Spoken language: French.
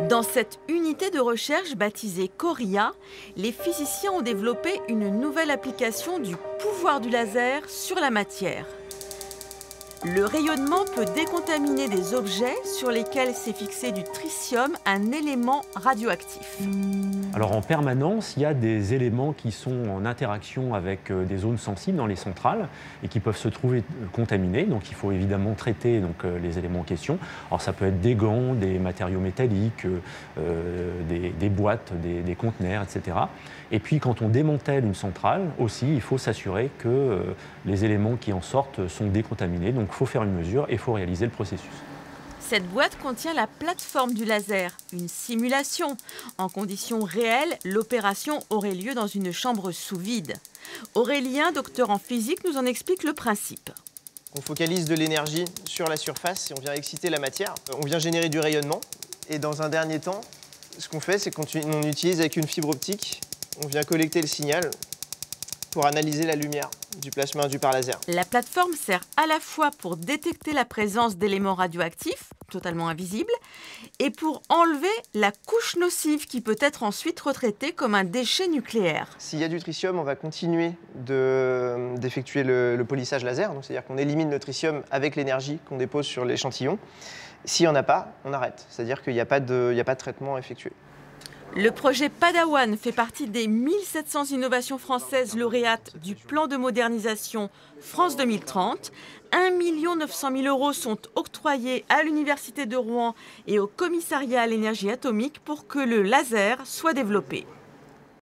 Dans cette unité de recherche baptisée Coria, les physiciens ont développé une nouvelle application du pouvoir du laser sur la matière. Le rayonnement peut décontaminer des objets sur lesquels s'est fixé du tritium, un élément radioactif. Alors en permanence, il y a des éléments qui sont en interaction avec des zones sensibles dans les centrales et qui peuvent se trouver contaminés. Donc il faut évidemment traiter les éléments en question. Alors ça peut être des gants, des matériaux métalliques, des boîtes, des conteneurs, etc. Et puis quand on démantèle une centrale aussi, il faut s'assurer que les éléments qui en sortent sont décontaminés. Donc il faut faire une mesure et il faut réaliser le processus. Cette boîte contient la plateforme du laser, une simulation. En conditions réelles, l'opération aurait lieu dans une chambre sous vide. Aurélien, docteur en physique, nous en explique le principe. On focalise de l'énergie sur la surface et on vient exciter la matière. On vient générer du rayonnement. Et dans un dernier temps, ce qu'on fait, c'est qu'on utilise avec une fibre optique, on vient collecter le signal pour analyser la lumière du plasma induit par laser. La plateforme sert à la fois pour détecter la présence d'éléments radioactifs, totalement invisibles, et pour enlever la couche nocive qui peut être ensuite retraitée comme un déchet nucléaire. S'il y a du tritium, on va continuer d'effectuer le polissage laser, c'est-à-dire qu'on élimine le tritium avec l'énergie qu'on dépose sur l'échantillon. S'il n'y en a pas, on arrête, c'est-à-dire qu'il n'y a pas de traitement effectué. Le projet Padawan fait partie des 1700 innovations françaises lauréates du plan de modernisation France 2030. 1 900 000 € sont octroyés à l'Université de Rouen et au Commissariat à l'énergie atomique pour que le laser soit développé.